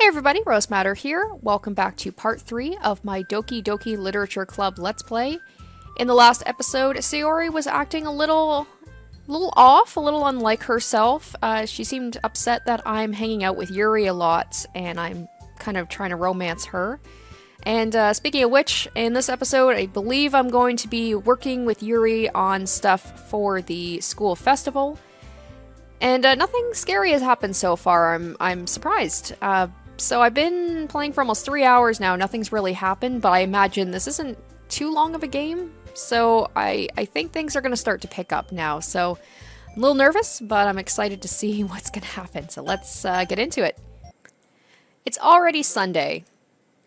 Hey everybody, Rose Matter here. Welcome back to part 3 of my Doki Doki Literature Club Let's Play. In the last episode, Sayori was acting a little off, a little unlike herself. She seemed upset that I'm hanging out with Yuri a lot, and I'm kind of trying to romance her. And speaking of which, in this episode, I believe I'm going to be working with Yuri on stuff for the school festival. And nothing scary has happened so far. I'm surprised. So I've been playing for almost 3 hours now. Nothing's really happened, but I imagine this isn't too long of a game. So I think things are going to start to pick up now. So I'm a little nervous, but I'm excited to see what's going to happen. So let's get into it. It's already Sunday.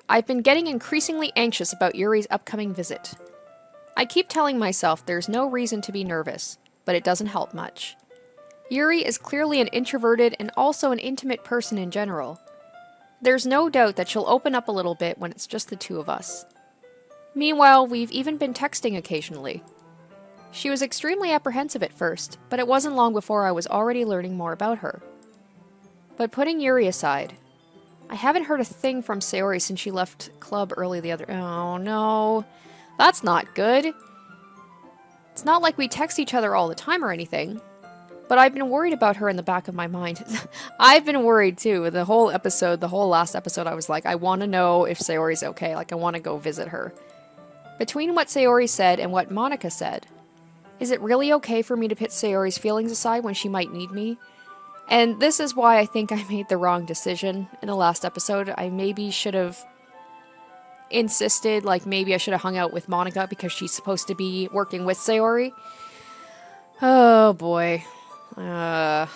I've been getting increasingly anxious about Yuri's upcoming visit. I keep telling myself there's no reason to be nervous, but it doesn't help much. Yuri is clearly an introverted and also an intimate person in general. There's no doubt that she'll open up a little bit when it's just the two of us. Meanwhile, we've even been texting occasionally. She was extremely apprehensive at first, but it wasn't long before I was already learning more about her. But putting Yuri aside, I haven't heard a thing from Sayori since she left club early the other— Oh no, that's not good. It's not like we text each other all the time or anything. But I've been worried about her in the back of my mind. I've been worried too. The whole last episode, I was like, I want to know if Sayori's okay. Like, I want to go visit her. Between what Sayori said and what Monica said, is it really okay for me to put Sayori's feelings aside when she might need me? And this is why I think I made the wrong decision in the last episode. I maybe should have insisted, like maybe I should have hung out with Monica because she's supposed to be working with Sayori. Oh boy. I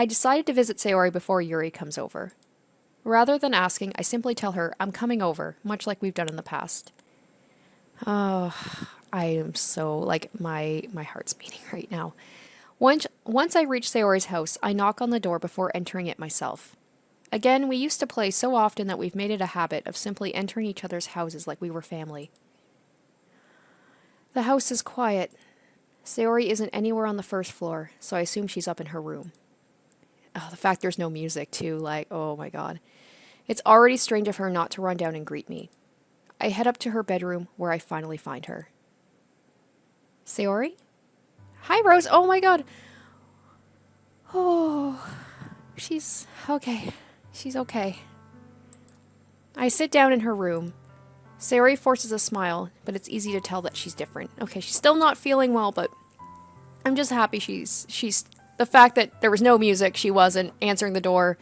decided to visit Sayori before Yuri comes over. Rather than asking, I simply tell her I'm coming over, much like we've done in the past. Oh, I am so, like, my heart's beating right now. Once I reach Sayori's house, I knock on the door before entering it myself. Again, we used to play so often that we've made it a habit of simply entering each other's houses like we were family. The house is quiet. Sayori isn't anywhere on the first floor, so I assume she's up in her room. Oh, the fact there's no music, too, like, oh my god. It's already strange of her not to run down and greet me. I head up to her bedroom, where I finally find her. Sayori? Hi, Rose! Oh my god! Oh, she's okay. She's okay. I sit down in her room. Sayori forces a smile, but it's easy to tell that she's different. Okay, she's still not feeling well, but I'm just happy she's the fact that there was no music, she wasn't answering the door.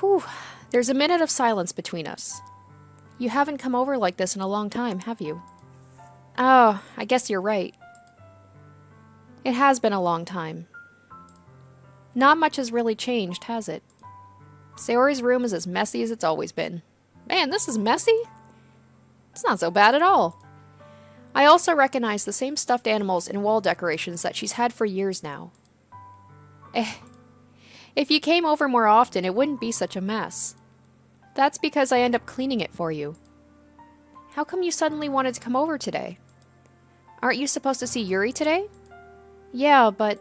Whew. There's a minute of silence between us. You haven't come over like this in a long time, have you? Oh, I guess you're right. It has been a long time. Not much has really changed, has it? Sayori's room is as messy as it's always been. Man, this is messy? It's not so bad at all. I also recognize the same stuffed animals and wall decorations that she's had for years now. If you came over more often, it wouldn't be such a mess. That's because I end up cleaning it for you. How come you suddenly wanted to come over today? Aren't you supposed to see Yuri today? Yeah, but...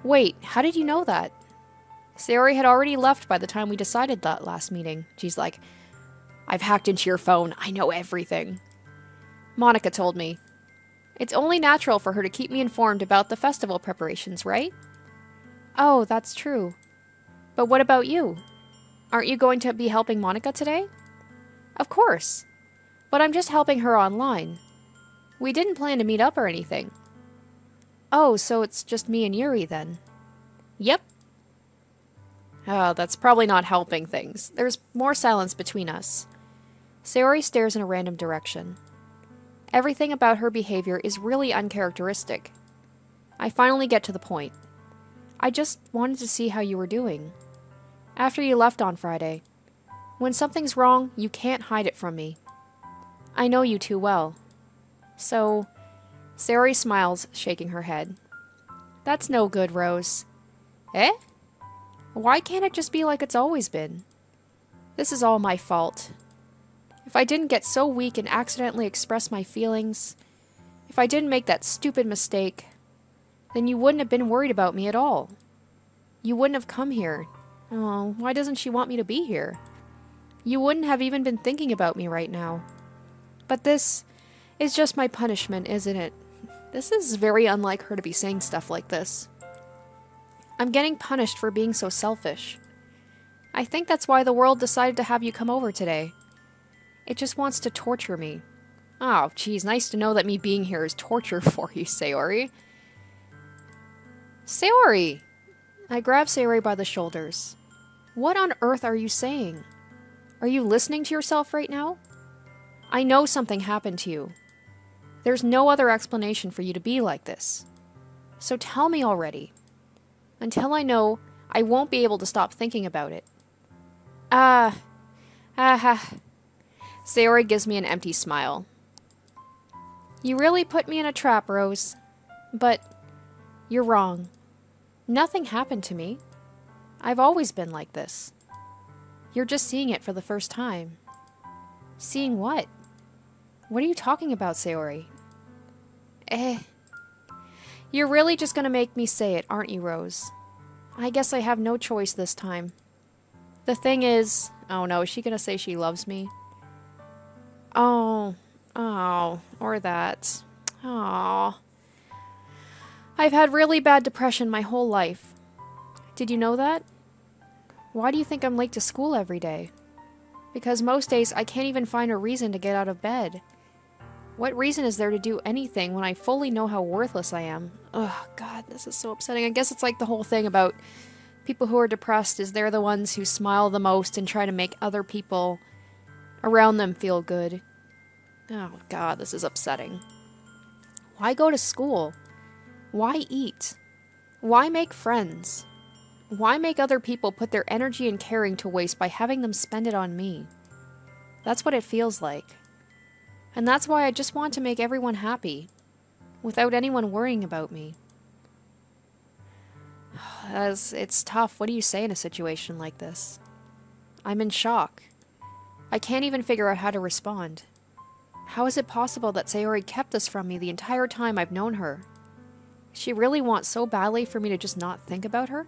Wait, how did you know that? Sayori had already left by the time we decided that last meeting. She's like, I've hacked into your phone. I know everything. Monica told me. It's only natural for her to keep me informed about the festival preparations, right? Oh, that's true. But what about you? Aren't you going to be helping Monica today? Of course. But I'm just helping her online. We didn't plan to meet up or anything. Oh, so it's just me and Yuri then? Yep. Oh, that's probably not helping things. There's more silence between us. Sayori stares in a random direction. Everything about her behavior is really uncharacteristic. I finally get to the point. I just wanted to see how you were doing. After you left on Friday. When something's wrong, you can't hide it from me. I know you too well. So, Sayori smiles, shaking her head. That's no good, Rose. Eh? Why can't it just be like it's always been? This is all my fault. If I didn't get so weak and accidentally express my feelings, if I didn't make that stupid mistake, then you wouldn't have been worried about me at all. You wouldn't have come here. Oh, why doesn't she want me to be here? You wouldn't have even been thinking about me right now. But this is just my punishment, isn't it? This is very unlike her to be saying stuff like this. I'm getting punished for being so selfish. I think that's why the world decided to have you come over today. It just wants to torture me. Oh, geez, nice to know that me being here is torture for you, Sayori. Sayori! I grab Sayori by the shoulders. What on earth are you saying? Are you listening to yourself right now? I know something happened to you. There's no other explanation for you to be like this. So tell me already. Until I know, I won't be able to stop thinking about it. Sayori gives me an empty smile. You really put me in a trap, Rose. But you're wrong. Nothing happened to me. I've always been like this. You're just seeing it for the first time. Seeing what? What are you talking about, Sayori? You're really just gonna make me say it, aren't you, Rose? I guess I have no choice this time. The thing is... Oh no, is she gonna say she loves me? Oh, or that. Oh. I've had really bad depression my whole life. Did you know that? Why do you think I'm late to school every day? Because most days I can't even find a reason to get out of bed. What reason is there to do anything when I fully know how worthless I am? Oh, God, this is so upsetting. I guess it's like the whole thing about people who are depressed is they're the ones who smile the most and try to make other people around them feel good. Oh, God, this is upsetting. Why go to school? Why eat? Why make friends? Why make other people put their energy and caring to waste by having them spend it on me? That's what it feels like. And that's why I just want to make everyone happy, without anyone worrying about me. It's tough. What do you say in a situation like this? I'm in shock. I can't even figure out how to respond. How is it possible that Sayori kept this from me the entire time I've known her? She really wants so badly for me to just not think about her?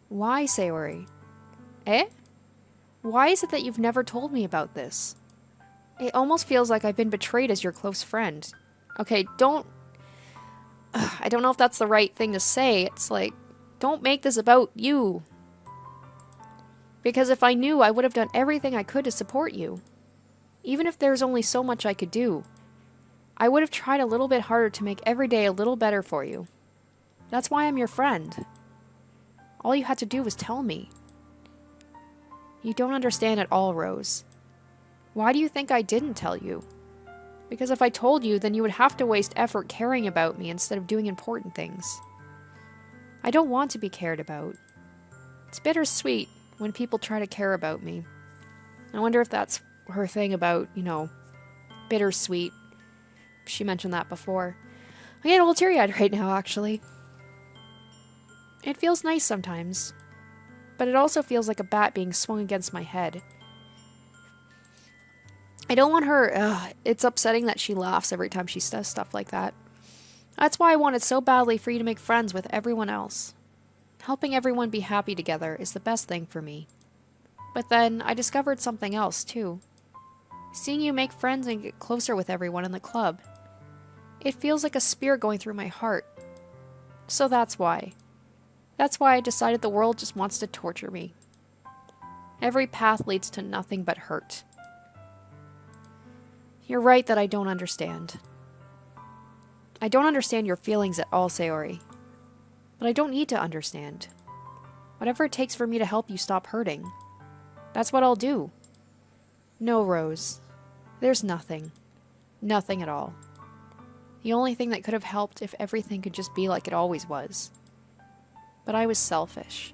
Why, Sayori? Why is it that you've never told me about this? It almost feels like I've been betrayed as your close friend. Okay, I don't know if that's the right thing to say. It's like, don't make this about you. Because if I knew, I would have done everything I could to support you. Even if there's only so much I could do. I would have tried a little bit harder to make every day a little better for you. That's why I'm your friend. All you had to do was tell me. You don't understand at all, Rose. Why do you think I didn't tell you? Because if I told you, then you would have to waste effort caring about me instead of doing important things. I don't want to be cared about. It's bittersweet when people try to care about me. I wonder if that's her thing about, bittersweet. She mentioned that before. I'm getting a little teary-eyed right now, actually. It feels nice sometimes. But it also feels like a bat being swung against my head. I don't want her... it's upsetting that she laughs every time she does stuff like that. That's why I wanted so badly for you to make friends with everyone else. Helping everyone be happy together is the best thing for me. But then, I discovered something else, too. Seeing you make friends and get closer with everyone in the club. It feels like a spear going through my heart. So that's why. That's why I decided the world just wants to torture me. Every path leads to nothing but hurt. You're right that I don't understand. I don't understand your feelings at all, Sayori. But I don't need to understand. Whatever it takes for me to help you stop hurting. That's what I'll do. No, Rose. There's nothing. Nothing at all. The only thing that could have helped if everything could just be like it always was. But I was selfish.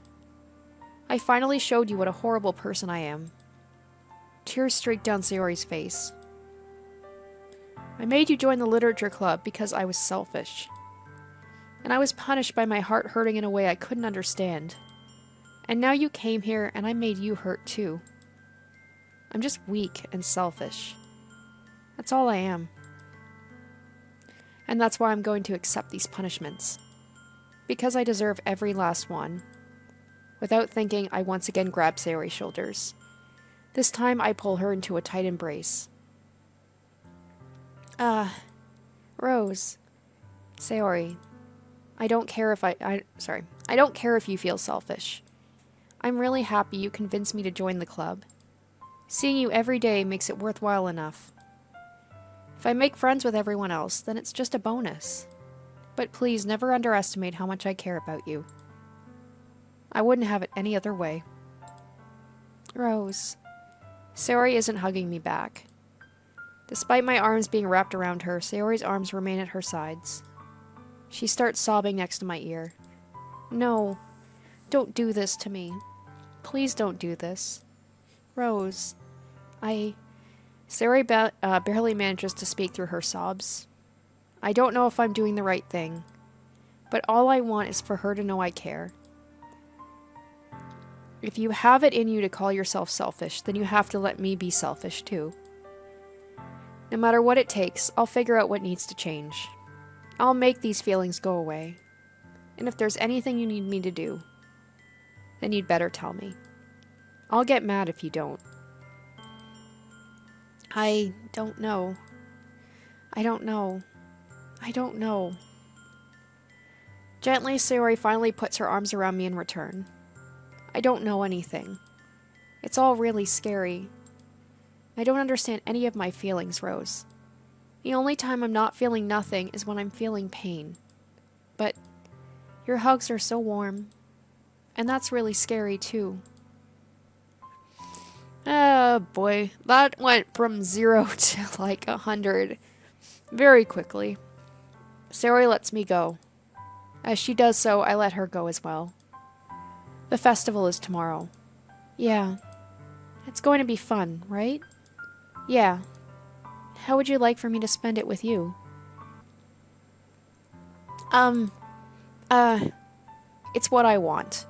I finally showed you what a horrible person I am. Tears streaked down Sayori's face. I made you join the literature club because I was selfish. And I was punished by my heart hurting in a way I couldn't understand. And now you came here and I made you hurt too. I'm just weak and selfish. That's all I am. And that's why I'm going to accept these punishments. Because I deserve every last one. Without thinking, I once again grab Sayori's shoulders. This time, I pull her into a tight embrace. Rose. Sayori. I don't care if you feel selfish. I'm really happy you convinced me to join the club. Seeing you every day makes it worthwhile enough. If I make friends with everyone else, then it's just a bonus. But please never underestimate how much I care about you. I wouldn't have it any other way. Rose. Sayori isn't hugging me back. Despite my arms being wrapped around her, Sayori's arms remain at her sides. She starts sobbing next to my ear. No, don't do this to me. Please don't do this. Rose, Sayori barely manages to speak through her sobs. I don't know if I'm doing the right thing, but all I want is for her to know I care. If you have it in you to call yourself selfish, then you have to let me be selfish too. No matter what it takes, I'll figure out what needs to change. I'll make these feelings go away. And if there's anything you need me to do, then you'd better tell me. I'll get mad if you don't. I don't know. Gently, Sayori finally puts her arms around me in return. I don't know anything. It's all really scary. I don't understand any of my feelings, Rose. The only time I'm not feeling nothing is when I'm feeling pain. But your hugs are so warm. And that's really scary, too. Oh, boy. That went from 0 to, 100 very quickly. Sayori lets me go. As she does so, I let her go as well. The festival is tomorrow. Yeah. It's going to be fun, right? Yeah. How would you like for me to spend it with you? It's what I want.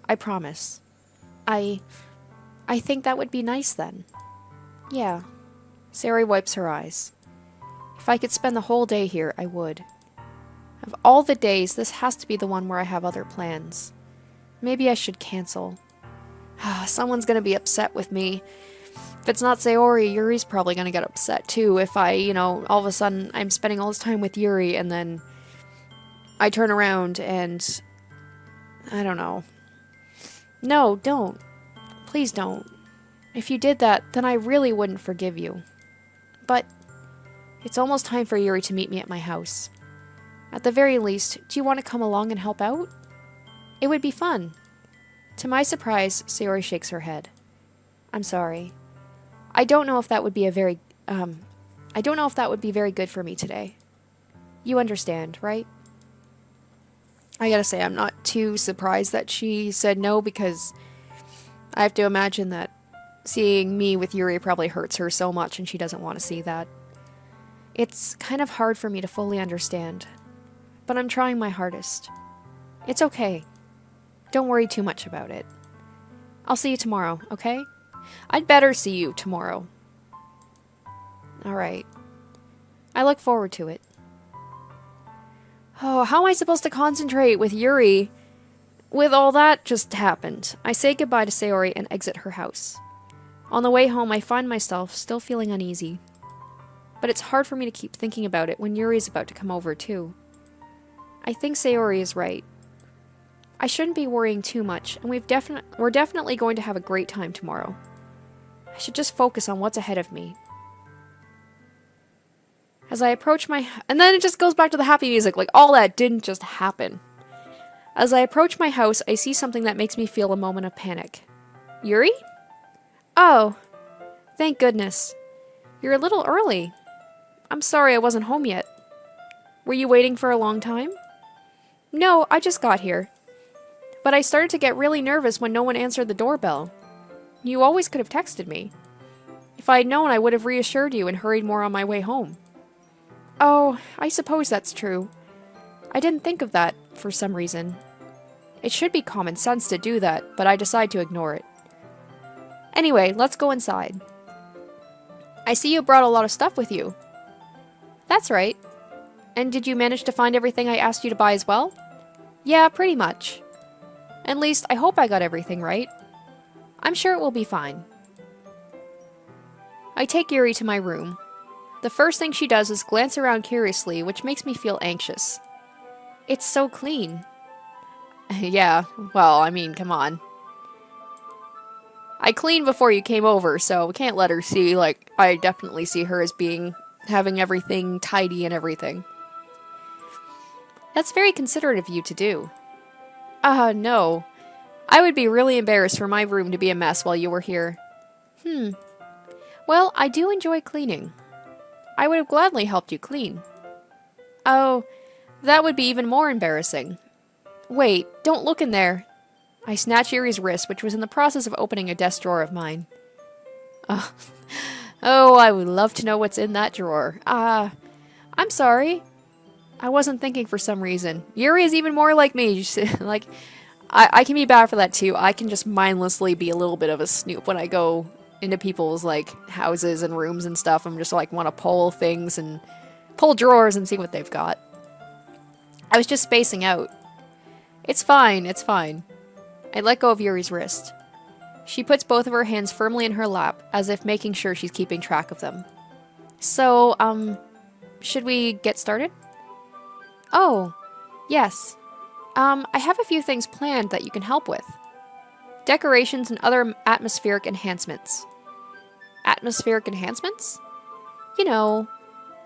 I promise. I think that would be nice then. Yeah. Sayori wipes her eyes. If I could spend the whole day here, I would. Of all the days, this has to be the one where I have other plans. Maybe I should cancel. Someone's gonna be upset with me. If it's not Sayori, Yuri's probably gonna get upset too if I, all of a sudden I'm spending all this time with Yuri and then I turn around and... I don't know. No, don't. Please don't. If you did that, then I really wouldn't forgive you. But it's almost time for Yuri to meet me at my house. At the very least, do you want to come along and help out? It would be fun. To my surprise, Sayori shakes her head. I'm sorry. I don't know if that would be very good for me today. You understand, right? I gotta say, I'm not too surprised that she said no, because I have to imagine that seeing me with Yuri probably hurts her so much and she doesn't want to see that. It's kind of hard for me to fully understand, but I'm trying my hardest. It's okay. Don't worry too much about it. I'll see you tomorrow, okay? I'd better see you tomorrow. Alright. I look forward to it. Oh, how am I supposed to concentrate with Yuri? With all that just happened, I say goodbye to Sayori and exit her house. On the way home, I find myself still feeling uneasy. But it's hard for me to keep thinking about it when Yuri's about to come over too. I think Sayori is right. I shouldn't be worrying too much, and we're definitely going to have a great time tomorrow. I should just focus on what's ahead of me. As I approach and then it just goes back to the happy music, like all that didn't just happen. As I approach my house, I see something that makes me feel a moment of panic. Yuri? Oh, thank goodness. You're a little early. I'm sorry I wasn't home yet. Were you waiting for a long time? No, I just got here. But I started to get really nervous when no one answered the doorbell. You always could have texted me. If I had known, I would have reassured you and hurried more on my way home. Oh, I suppose that's true. I didn't think of that, for some reason. It should be common sense to do that, but I decide to ignore it. Anyway, let's go inside. I see you brought a lot of stuff with you. That's right. And did you manage to find everything I asked you to buy as well? Yeah, pretty much. At least, I hope I got everything right. I'm sure it will be fine. I take Yuri to my room. The first thing she does is glance around curiously, which makes me feel anxious. It's so clean. Yeah, well, I mean, come on. I cleaned before you came over, so we can't let her see, like, I definitely see her as having everything tidy and everything. That's very considerate of you to do. No. I would be really embarrassed for my room to be a mess while you were here. Well, I do enjoy cleaning. I would have gladly helped you clean. Oh, that would be even more embarrassing. Wait, don't look in there. I snatch Yuri's wrist, which was in the process of opening a desk drawer of mine. Oh, I would love to know what's in that drawer. I'm sorry. I wasn't thinking for some reason. Yuri is even more like me. Like, I can be bad for that too. I can just mindlessly be a little bit of a snoop when I go into people's, like, houses and rooms and stuff. I'm just, like, want to pull things and pull drawers and see what they've got. I was just spacing out. It's fine, it's fine. I let go of Yuri's wrist. She puts both of her hands firmly in her lap, as if making sure she's keeping track of them. So, should we get started? Oh, yes. I have a few things planned that you can help with. Decorations and other atmospheric enhancements. Atmospheric enhancements? You know,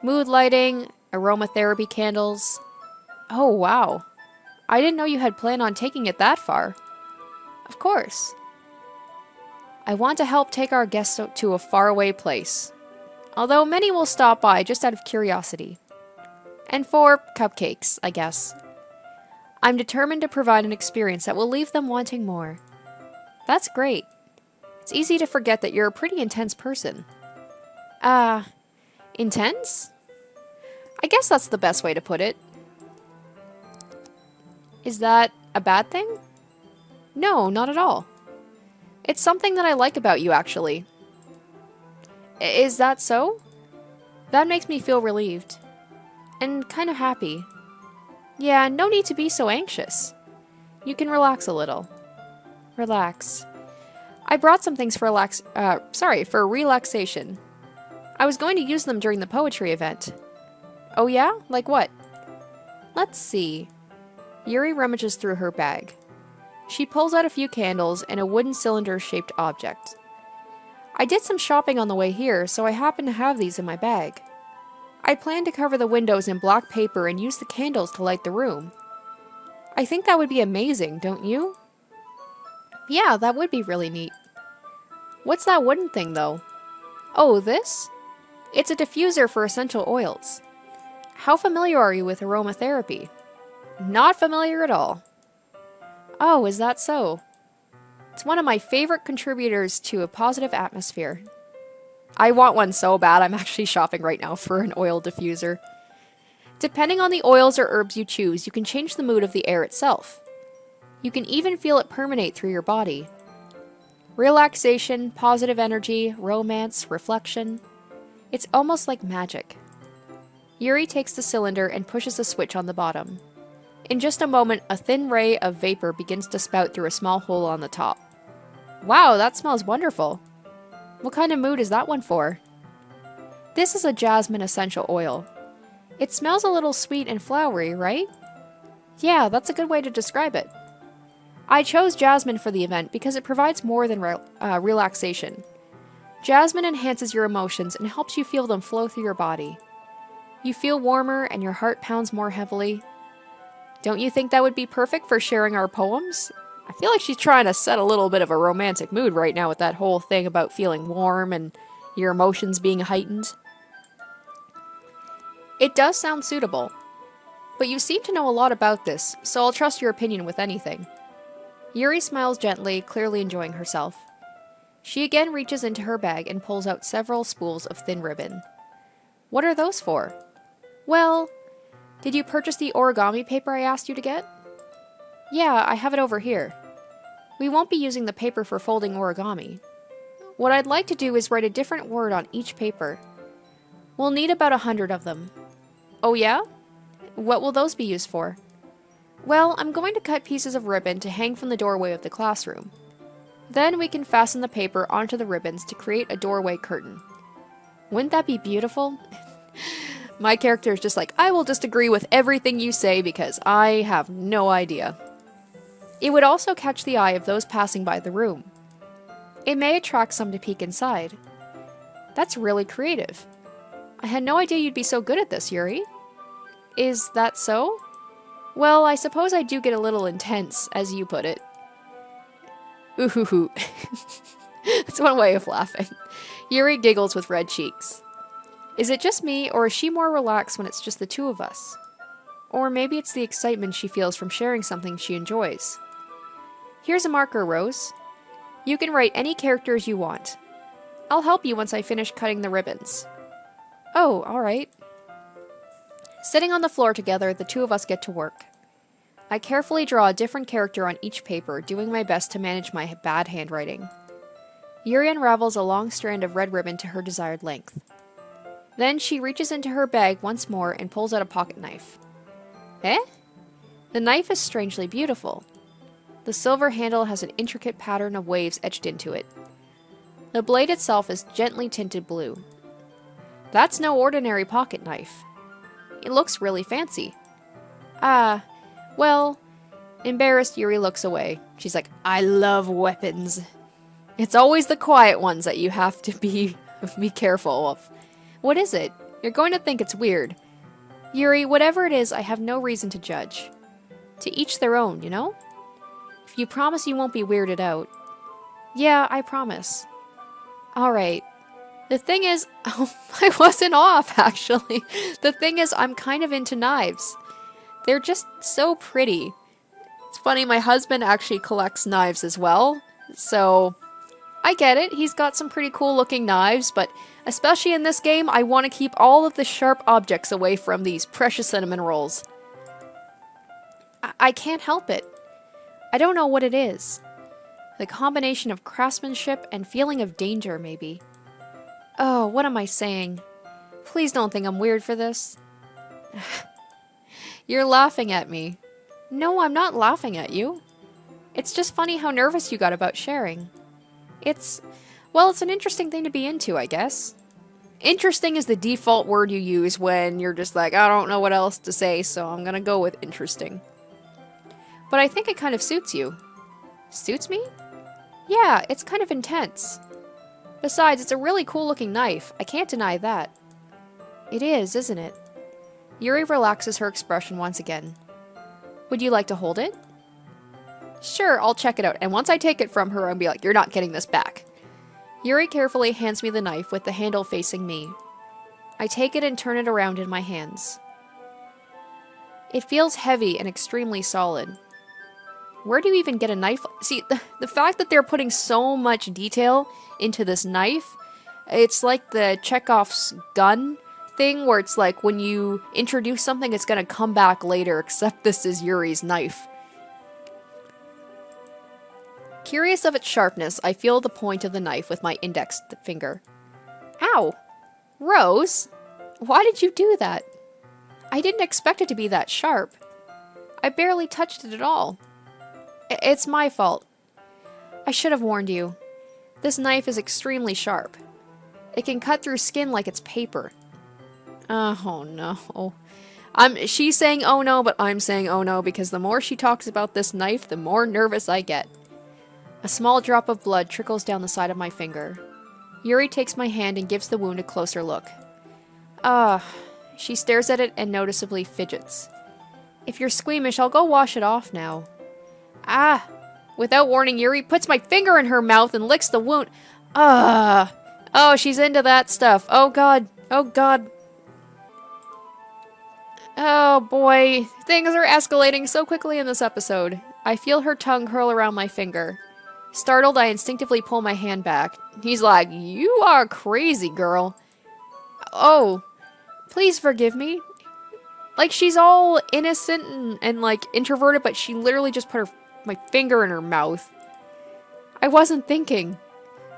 mood lighting, aromatherapy candles. Oh, wow. I didn't know you had planned on taking it that far. Of course. I want to help take our guests to a faraway place, although many will stop by just out of curiosity. And for cupcakes, I guess. I'm determined to provide an experience that will leave them wanting more. That's great. It's easy to forget that you're a pretty intense person. Intense? I guess that's the best way to put it. Is that a bad thing? No, not at all. It's something that I like about you, actually. Is that so? That makes me feel relieved. And kind of happy. Yeah, no need to be so anxious. You can relax a little. Relax. I brought some things for relaxation. I was going to use them during the poetry event. Oh yeah? Like what? Let's see. Yuri rummages through her bag. She pulls out a few candles and a wooden cylinder-shaped object. I did some shopping on the way here, so I happen to have these in my bag. I plan to cover the windows in black paper and use the candles to light the room. I think that would be amazing, don't you? Yeah, that would be really neat. What's that wooden thing, though? Oh, this? It's a diffuser for essential oils. How familiar are you with aromatherapy? Not familiar at all. Oh, is that so? It's one of my favorite contributors to a positive atmosphere. I want one so bad, I'm actually shopping right now for an oil diffuser. Depending on the oils or herbs you choose, you can change the mood of the air itself. You can even feel it permeate through your body. Relaxation, positive energy, romance, reflection. It's almost like magic. Yuri takes the cylinder and pushes a switch on the bottom. In just a moment, a thin ray of vapor begins to spout through a small hole on the top. Wow, that smells wonderful. What kind of mood is that one for? This is a jasmine essential oil. It smells a little sweet and flowery, right? Yeah, that's a good way to describe it. I chose jasmine for the event because it provides more than relaxation. Jasmine enhances your emotions and helps you feel them flow through your body. You feel warmer and your heart pounds more heavily. Don't you think that would be perfect for sharing our poems? I feel like she's trying to set a little bit of a romantic mood right now with that whole thing about feeling warm and your emotions being heightened. It does sound suitable, but you seem to know a lot about this, so I'll trust your opinion with anything. Yuri smiles gently, clearly enjoying herself. She again reaches into her bag and pulls out several spools of thin ribbon. What are those for? Well, did you purchase the origami paper I asked you to get? Yeah, I have it over here. We won't be using the paper for folding origami. What I'd like to do is write a different word on each paper. We'll need about 100 of them. Oh yeah? What will those be used for? Well, I'm going to cut pieces of ribbon to hang from the doorway of the classroom. Then we can fasten the paper onto the ribbons to create a doorway curtain. Wouldn't that be beautiful? My character is just like, I will just agree with everything you say because I have no idea. It would also catch the eye of those passing by the room. It may attract some to peek inside. That's really creative. I had no idea you'd be so good at this, Yuri. Is that so? Well, I suppose I do get a little intense, as you put it. Ooh hoo hoo. That's one way of laughing. Yuri giggles with red cheeks. Is it just me, or is she more relaxed when it's just the two of us? Or maybe it's the excitement she feels from sharing something she enjoys. Here's a marker, Rose. You can write any characters you want. I'll help you once I finish cutting the ribbons. Oh, alright. Sitting on the floor together, the two of us get to work. I carefully draw a different character on each paper, doing my best to manage my bad handwriting. Yuri unravels a long strand of red ribbon to her desired length. Then she reaches into her bag once more and pulls out a pocket knife. Eh? The knife is strangely beautiful. The silver handle has an intricate pattern of waves etched into it. The blade itself is gently tinted blue. That's no ordinary pocket knife. It looks really fancy. Well, embarrassed, Yuri looks away. She's like, I love weapons. It's always the quiet ones that you have to be careful of. What is it? You're going to think it's weird. Yuri, whatever it is, I have no reason to judge. To each their own, you know? If you promise you won't be weirded out. Yeah, I promise. Alright. The thing is, I wasn't off, actually. The thing is, I'm kind of into knives. They're just so pretty. It's funny, my husband actually collects knives as well. So, I get it. He's got some pretty cool looking knives, but especially in this game, I want to keep all of the sharp objects away from these precious cinnamon rolls. I can't help it. I don't know what it is. The combination of craftsmanship and feeling of danger, maybe. Oh, what am I saying? Please don't think I'm weird for this. You're laughing at me. No, I'm not laughing at you. It's just funny how nervous you got about sharing. Well, it's an interesting thing to be into, I guess. Interesting is the default word you use when you're just like, I don't know what else to say, so I'm gonna go with interesting. But I think it kind of suits you. Suits me? Yeah, it's kind of intense. Besides, it's a really cool looking knife. I can't deny that. It is, isn't it? Yuri relaxes her expression once again. Would you like to hold it? Sure, I'll check it out, and once I take it from her, I'll be like, you're not getting this back. Yuri carefully hands me the knife with the handle facing me. I take it and turn it around in my hands. It feels heavy and extremely solid. Where do you even get a knife? See, the fact that they're putting so much detail into this knife, it's like the Chekhov's gun thing, where it's like when you introduce something, it's gonna come back later, except this is Yuri's knife. Curious of its sharpness, I feel the point of the knife with my index finger. Ow! Rose? Why did you do that? I didn't expect it to be that sharp. I barely touched it at all. It's my fault. I should have warned you. This knife is extremely sharp. It can cut through skin like it's paper. Oh no. She's saying oh no, but I'm saying oh no because the more she talks about this knife, the more nervous I get. A small drop of blood trickles down the side of my finger. Yuri takes my hand and gives the wound a closer look. She stares at it and noticeably fidgets. If you're squeamish, I'll go wash it off now. Without warning, Yuri puts my finger in her mouth and licks the wound. Oh, she's into that stuff. Oh god. Oh god. Oh boy. Things are escalating so quickly in this episode. I feel her tongue curl around my finger. Startled, I instinctively pull my hand back. He's like, you are crazy, girl. Oh, please forgive me. Like, she's all innocent and like, introverted, but she literally just put my finger in her mouth. I wasn't thinking.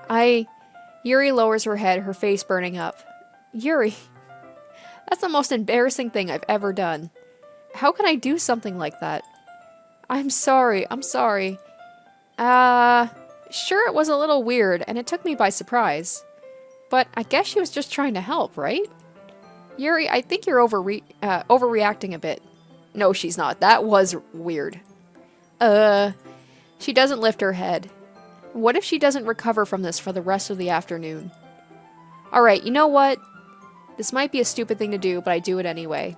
Yuri lowers her head, her face burning up. Yuri, that's the most embarrassing thing I've ever done. How can I do something like that? I'm sorry. Sure, it was a little weird, and it took me by surprise. But I guess she was just trying to help, right? Yuri, I think you're overreacting a bit. No, she's not. That was weird. She doesn't lift her head. What if she doesn't recover from this for the rest of the afternoon? Alright, you know what? This might be a stupid thing to do, but I do it anyway.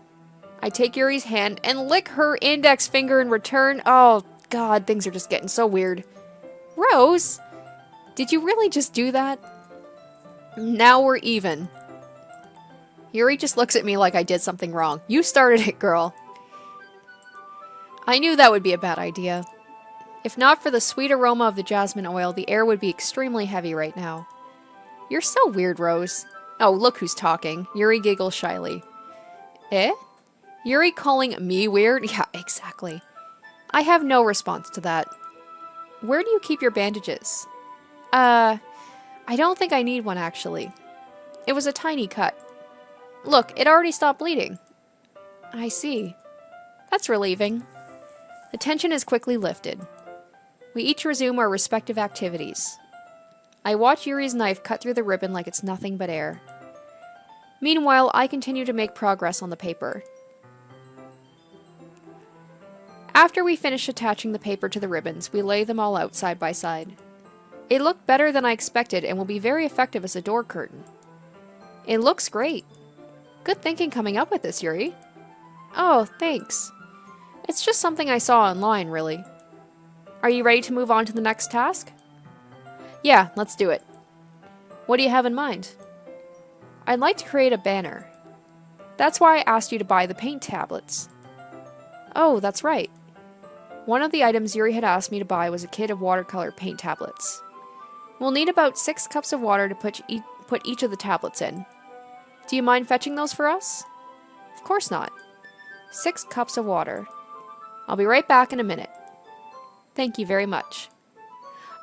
I take Yuri's hand and lick her index finger in return. Oh, God, things are just getting so weird. Rose? Did you really just do that? Now we're even. Yuri just looks at me like I did something wrong. You started it, girl. I knew that would be a bad idea. If not for the sweet aroma of the jasmine oil, the air would be extremely heavy right now. You're so weird, Rose. Oh, look who's talking. Yuri giggles shyly. Eh? Yuri calling me weird? Yeah, exactly. I have no response to that. Where do you keep your bandages? I don't think I need one, actually. It was a tiny cut. Look, it already stopped bleeding. I see. That's relieving. The tension is quickly lifted. We each resume our respective activities. I watch Yuri's knife cut through the ribbon like it's nothing but air. Meanwhile, I continue to make progress on the paper. After we finish attaching the paper to the ribbons, we lay them all out side by side. It looked better than I expected and will be very effective as a door curtain. It looks great. Good thinking coming up with this, Yuri. Oh, thanks. It's just something I saw online, really. Are you ready to move on to the next task? Yeah, let's do it. What do you have in mind? I'd like to create a banner. That's why I asked you to buy the paint tablets. Oh, that's right. One of the items Yuri had asked me to buy was a kit of watercolor paint tablets. We'll need about 6 cups of water to put each of the tablets in. Do you mind fetching those for us? Of course not. 6 cups of water. I'll be right back in a minute. Thank you very much.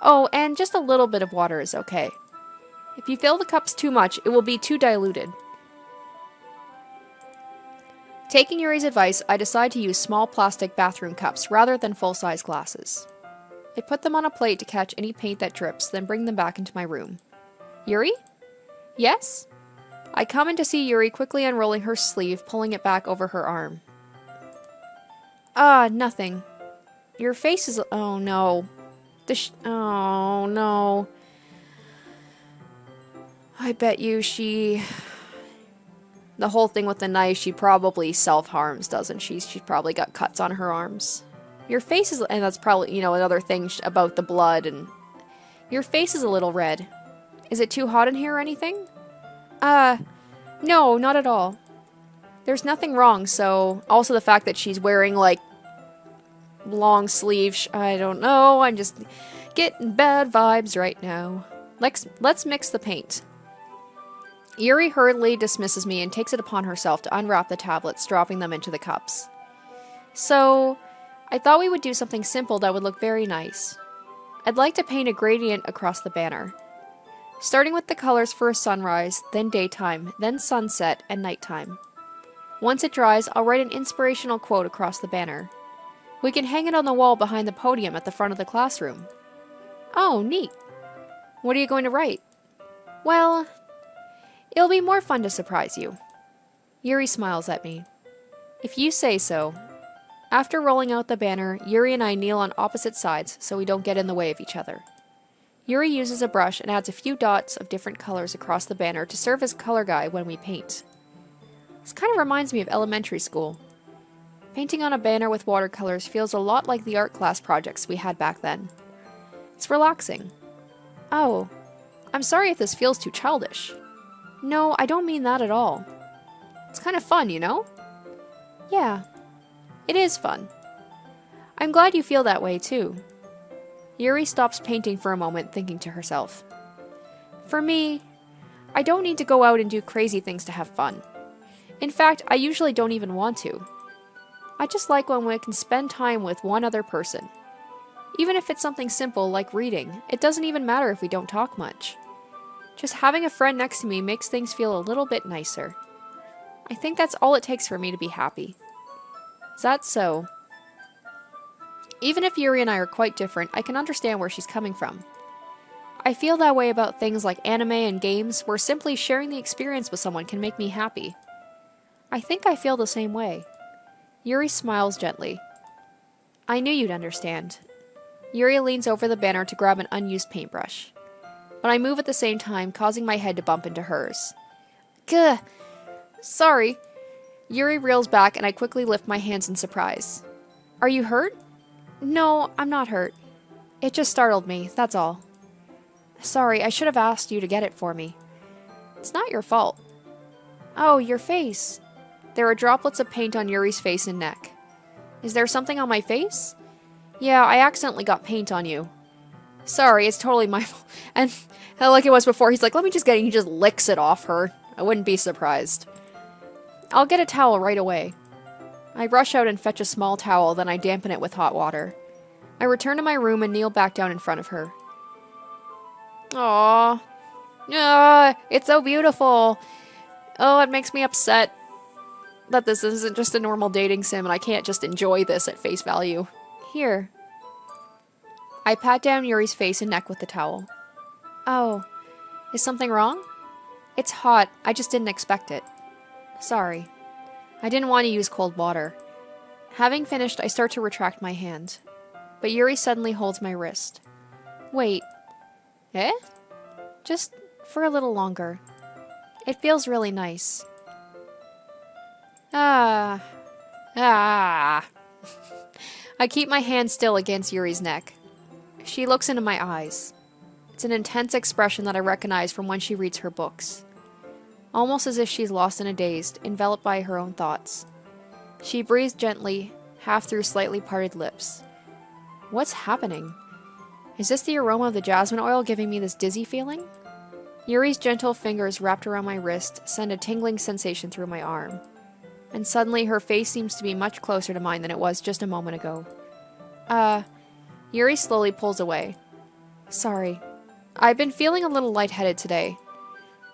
Oh, and just a little bit of water is okay. If you fill the cups too much, it will be too diluted. Taking Yuri's advice, I decide to use small plastic bathroom cups rather than full-size glasses. I put them on a plate to catch any paint that drips, then bring them back into my room. Yuri? Yes? I come in to see Yuri quickly unrolling her sleeve, pulling it back over her arm. Nothing. Your face is... Oh, no. Oh, no. I bet you she... The whole thing with the knife, she probably self-harms, doesn't she? She's probably got cuts on her arms. Your face is... And that's probably, another thing about the blood, and... Your face is a little red. Is it too hot in here or anything? No, not at all. There's nothing wrong, so... Also the fact that she's wearing, long sleeves, I don't know, I'm just getting bad vibes right now. Let's mix the paint. Yuri hurriedly dismisses me and takes it upon herself to unwrap the tablets, dropping them into the cups. So, I thought we would do something simple that would look very nice. I'd like to paint a gradient across the banner. Starting with the colors for a sunrise, then daytime, then sunset, and nighttime. Once it dries, I'll write an inspirational quote across the banner. We can hang it on the wall behind the podium at the front of the classroom. Oh, neat. What are you going to write? Well, it'll be more fun to surprise you. Yuri smiles at me. If you say so. After rolling out the banner, Yuri and I kneel on opposite sides so we don't get in the way of each other. Yuri uses a brush and adds a few dots of different colors across the banner to serve as color guide when we paint. This kind of reminds me of elementary school. Painting on a banner with watercolors feels a lot like the art class projects we had back then. It's relaxing. Oh, I'm sorry if this feels too childish. No, I don't mean that at all. It's kind of fun, Yeah, it is fun. I'm glad you feel that way, too. Yuri stops painting for a moment, thinking to herself. For me, I don't need to go out and do crazy things to have fun. In fact, I usually don't even want to. I just like when we can spend time with one other person. Even if it's something simple like reading, it doesn't even matter if we don't talk much. Just having a friend next to me makes things feel a little bit nicer. I think that's all it takes for me to be happy. Is that so? Even if Yuri and I are quite different, I can understand where she's coming from. I feel that way about things like anime and games, where simply sharing the experience with someone can make me happy. I think I feel the same way. Yuri smiles gently. I knew you'd understand. Yuri leans over the banner to grab an unused paintbrush. But I move at the same time, causing my head to bump into hers. Gah! Sorry. Yuri reels back and I quickly lift my hands in surprise. Are you hurt? No, I'm not hurt. It just startled me, that's all. Sorry, I should have asked you to get it for me. It's not your fault. Oh, your face. There are droplets of paint on Yuri's face and neck. Is there something on my face? Yeah, I accidentally got paint on you. Sorry, it's totally my fault. And like it was before, he's like, let me just get it. He just licks it off her. I wouldn't be surprised. I'll get a towel right away. I rush out and fetch a small towel, then I dampen it with hot water. I return to my room and kneel back down in front of her. Aww. It's so beautiful. Oh, it makes me upset that this isn't just a normal dating sim and I can't just enjoy this at face value. Here. I pat down Yuri's face and neck with the towel. Oh, is something wrong? It's hot. I just didn't expect it. Sorry. I didn't want to use cold water. Having finished, I start to retract my hand. But Yuri suddenly holds my wrist. Wait. Eh? Just for a little longer. It feels really nice. I keep my hand still against Yuri's neck. She looks into my eyes. It's an intense expression that I recognize from when she reads her books. Almost as if she's lost in a daze, enveloped by her own thoughts. She breathes gently, half through slightly parted lips. What's happening? Is this the aroma of the jasmine oil giving me this dizzy feeling? Yuri's gentle fingers wrapped around my wrist send a tingling sensation through my arm. And suddenly her face seems to be much closer to mine than it was just a moment ago. Yuri slowly pulls away. Sorry. I've been feeling a little lightheaded today.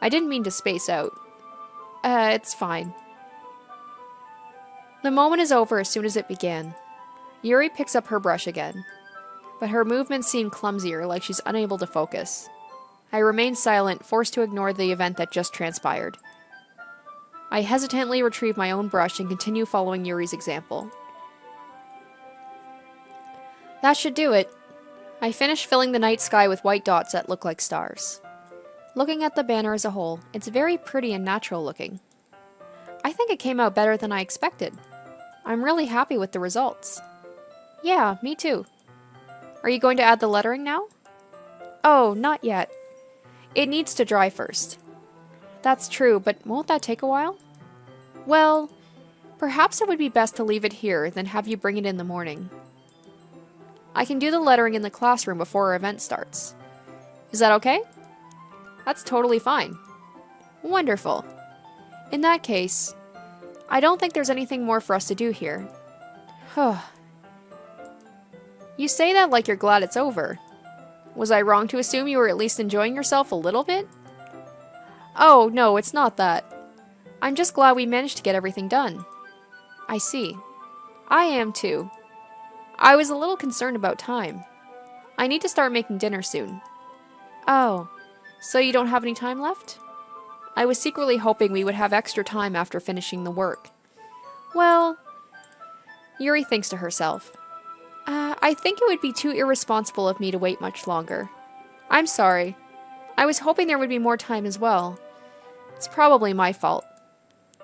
I didn't mean to space out. It's fine. The moment is over as soon as it began. Yuri picks up her brush again. But her movements seem clumsier, like she's unable to focus. I remain silent, forced to ignore the event that just transpired. I hesitantly retrieve my own brush and continue following Yuri's example. That should do it. I finish filling the night sky with white dots that look like stars. Looking at the banner as a whole, it's very pretty and natural looking. I think it came out better than I expected. I'm really happy with the results. Yeah, me too. Are you going to add the lettering now? Oh, not yet. It needs to dry first. That's true, but won't that take a while? Well, perhaps it would be best to leave it here, then have you bring it in the morning. I can do the lettering in the classroom before our event starts. Is that okay? That's totally fine. Wonderful. In that case, I don't think there's anything more for us to do here. You say that like you're glad it's over. Was I wrong to assume you were at least enjoying yourself a little bit? Oh, no, it's not that. I'm just glad we managed to get everything done. I see. I am too. I was a little concerned about time. I need to start making dinner soon. Oh, so you don't have any time left? I was secretly hoping we would have extra time after finishing the work. Well, Yuri thinks to herself. I think it would be too irresponsible of me to wait much longer. I'm sorry. I was hoping there would be more time as well. It's probably my fault.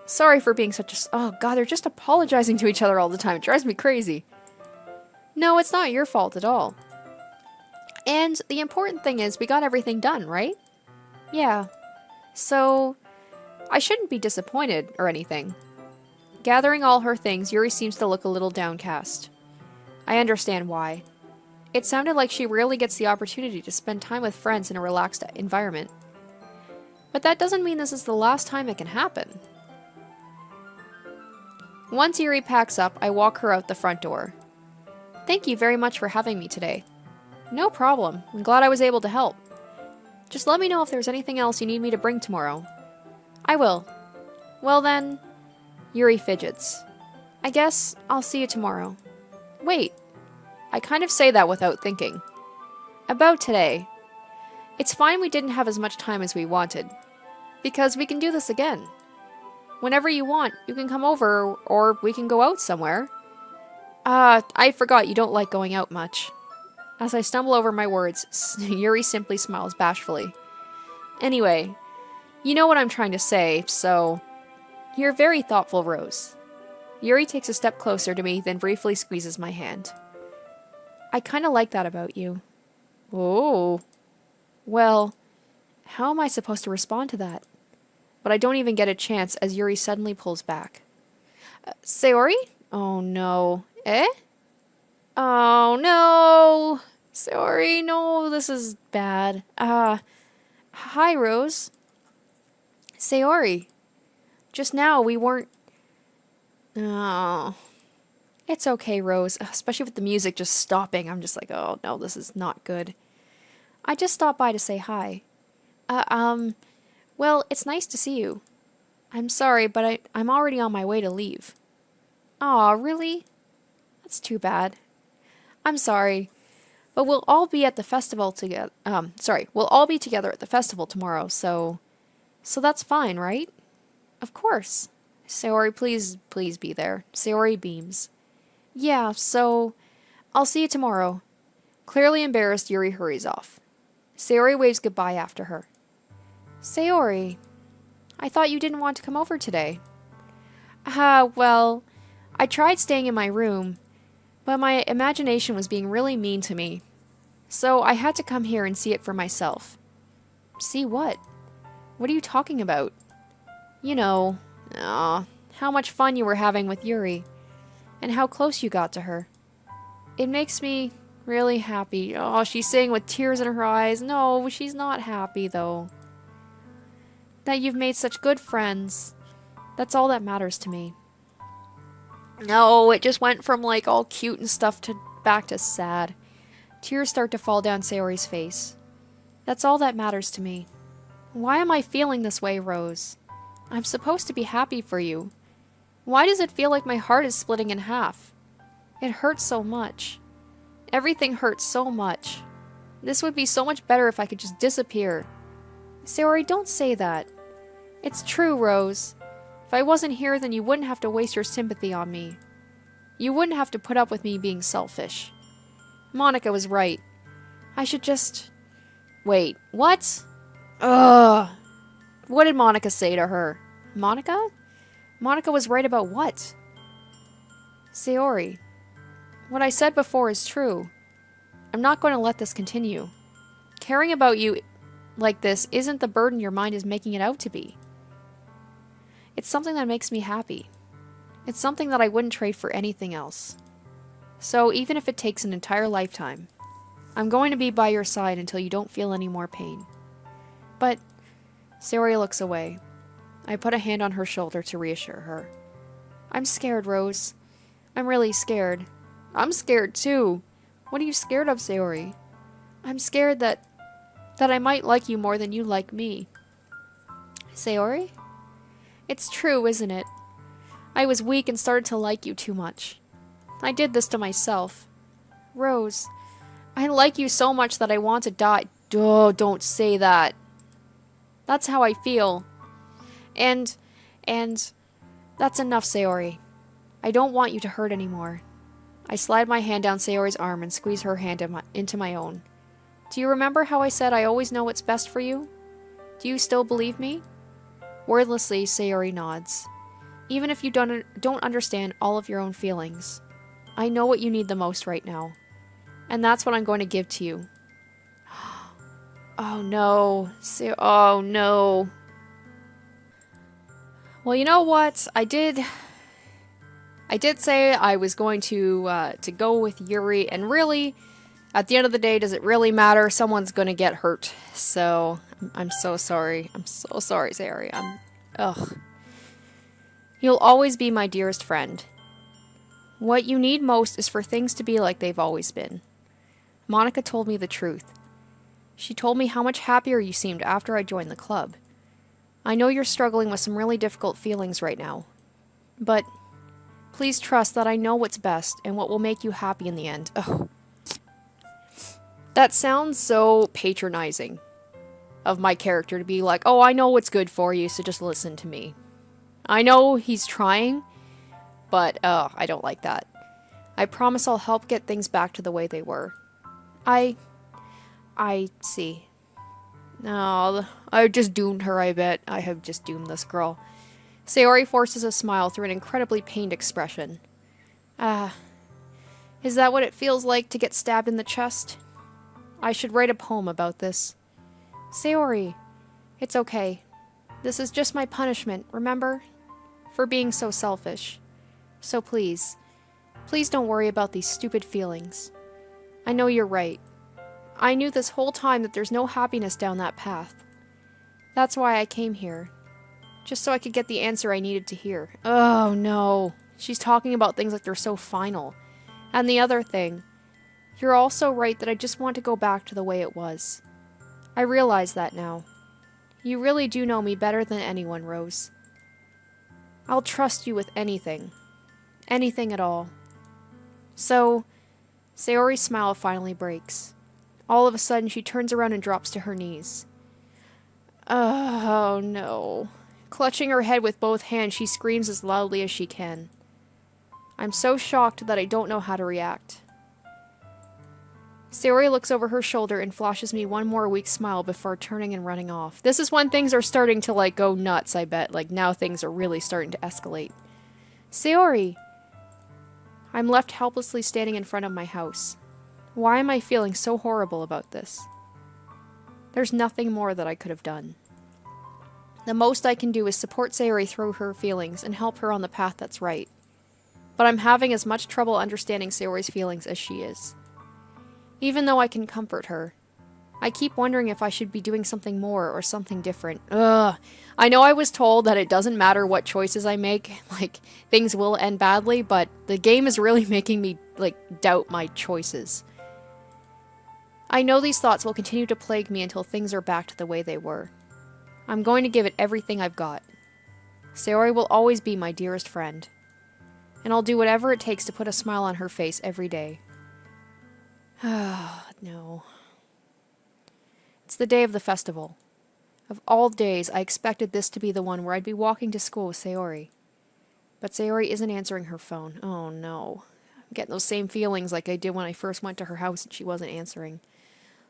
Sorry for being such a... Oh god, they're just apologizing to each other all the time. It drives me crazy. No, it's not your fault at all. And the important thing is we got everything done, right? Yeah. So, I shouldn't be disappointed or anything. Gathering all her things, Yuri seems to look a little downcast. I understand why. It sounded like she rarely gets the opportunity to spend time with friends in a relaxed environment. But that doesn't mean this is the last time it can happen. Once Yuri packs up, I walk her out the front door. Thank you very much for having me today. No problem. I'm glad I was able to help. Just let me know if there's anything else you need me to bring tomorrow. I will. Well then... Yuri fidgets. I guess I'll see you tomorrow. Wait. I kind of say that without thinking. About today. It's fine we didn't have as much time as we wanted. Because we can do this again. Whenever you want, you can come over, or we can go out somewhere. I forgot you don't like going out much. As I stumble over my words, Yuri simply smiles bashfully. Anyway, you know what I'm trying to say, so... You're very thoughtful, Rose. Yuri takes a step closer to me, then briefly squeezes my hand. I kinda like that about you. Oh. Well, how am I supposed to respond to that? But I don't even get a chance as Yuri suddenly pulls back. Sayori? Oh no. Eh? Oh no! Sayori, no, this is bad. Hi, Rose. Sayori. Just now, we weren't... Oh. It's okay, Rose. Especially with the music just stopping. I'm just like, oh no, this is not good. I just stopped by to say hi. Well, it's nice to see you. I'm sorry, but I'm already on my way to leave. Aw, really? That's too bad. I'm sorry, but we'll all be at the festival together. We'll all be together at the festival tomorrow, so that's fine, right? Of course. Sayori, please be there. Sayori beams. Yeah, so I'll see you tomorrow. Clearly embarrassed, Yuri hurries off. Sayori waves goodbye after her. Sayori, I thought you didn't want to come over today. Well, I tried staying in my room, but my imagination was being really mean to me. So I had to come here and see it for myself. See what? What are you talking about? You know, how much fun you were having with Yuri, and how close you got to her. It makes me really happy. Oh, she's saying with tears in her eyes. No, she's not happy, though. That you've made such good friends. That's all that matters to me. No, it just went from like all cute and stuff to back to sad. Tears start to fall down Sayori's face. That's all that matters to me. Why am I feeling this way, Rose? I'm supposed to be happy for you. Why does it feel like my heart is splitting in half? It hurts so much. Everything hurts so much. This would be so much better if I could just disappear. Sayori, don't say that. It's true, Rose. If I wasn't here, then you wouldn't have to waste your sympathy on me. You wouldn't have to put up with me being selfish. Monica was right. I should just... Wait, what? Ugh. What did Monica say to her? Monica? Monica was right about what? Sayori, what I said before is true. I'm not going to let this continue. Caring about you like this isn't the burden your mind is making it out to be. It's something that makes me happy. It's something that I wouldn't trade for anything else. So even if it takes an entire lifetime, I'm going to be by your side until you don't feel any more pain. But... Sayori looks away. I put a hand on her shoulder to reassure her. I'm scared, Rose. I'm really scared. I'm scared too. What are you scared of, Sayori? I'm scared that I might like you more than you like me. Sayori? It's true, isn't it? I was weak and started to like you too much. I did this to myself. Rose, I like you so much that I want to die. Oh, don't say that. That's how I feel. And that's enough, Sayori. I don't want you to hurt anymore. I slide my hand down Sayori's arm and squeeze her hand into my own. Do you remember how I said I always know what's best for you? Do you still believe me? Wordlessly, Sayori nods. Even if you don't understand all of your own feelings, I know what you need the most right now. And that's what I'm going to give to you. Oh no. Oh no. Well, you know what? I did say I was going to go with Yuri, and really, at the end of the day, does it really matter? Someone's going to get hurt. So, I'm so sorry. I'm so sorry, Sayori. Ugh. You'll always be my dearest friend. What you need most is for things to be like they've always been. Monica told me the truth. She told me how much happier you seemed after I joined the club. I know you're struggling with some really difficult feelings right now. But please trust that I know what's best and what will make you happy in the end. Oh, That sounds so patronizing of my character to be like, oh, I know what's good for you, so just listen to me. I know he's trying, but I don't like that. I promise I'll help get things back to the way they were. I see. No, I just doomed her, I bet. I have just doomed this girl. Sayori forces a smile through an incredibly pained expression. Is that what it feels like to get stabbed in the chest? I should write a poem about this. Sayori, it's okay. This is just my punishment, remember? For being so selfish. So please don't worry about these stupid feelings. I know you're right. I knew this whole time that there's no happiness down that path. That's why I came here. Just so I could get the answer I needed to hear. Oh no. She's talking about things like they're so final. And the other thing, you're also right that I just want to go back to the way it was. I realize that now. You really do know me better than anyone, Rose. I'll trust you with anything. Anything at all. So, Sayori's smile finally breaks. All of a sudden, she turns around and drops to her knees. Oh no. Clutching her head with both hands, she screams as loudly as she can. I'm so shocked that I don't know how to react. Sayori looks over her shoulder and flashes me one more weak smile before turning and running off. This is when things are starting to, like, go nuts, I bet. Like, now things are really starting to escalate. Sayori! I'm left helplessly standing in front of my house. Why am I feeling so horrible about this? There's nothing more that I could have done. The most I can do is support Sayori through her feelings and help her on the path that's right. But I'm having as much trouble understanding Sayori's feelings as she is. Even though I can comfort her, I keep wondering if I should be doing something more or something different. Ugh. I know I was told that it doesn't matter what choices I make, like, things will end badly, but the game is really making me, like, doubt my choices. I know these thoughts will continue to plague me until things are back to the way they were. I'm going to give it everything I've got. Sayori will always be my dearest friend. And I'll do whatever it takes to put a smile on her face every day. Ah, no. It's the day of the festival. Of all days, I expected this to be the one where I'd be walking to school with Sayori. But Sayori isn't answering her phone. Oh no. I'm getting those same feelings like I did when I first went to her house and she wasn't answering.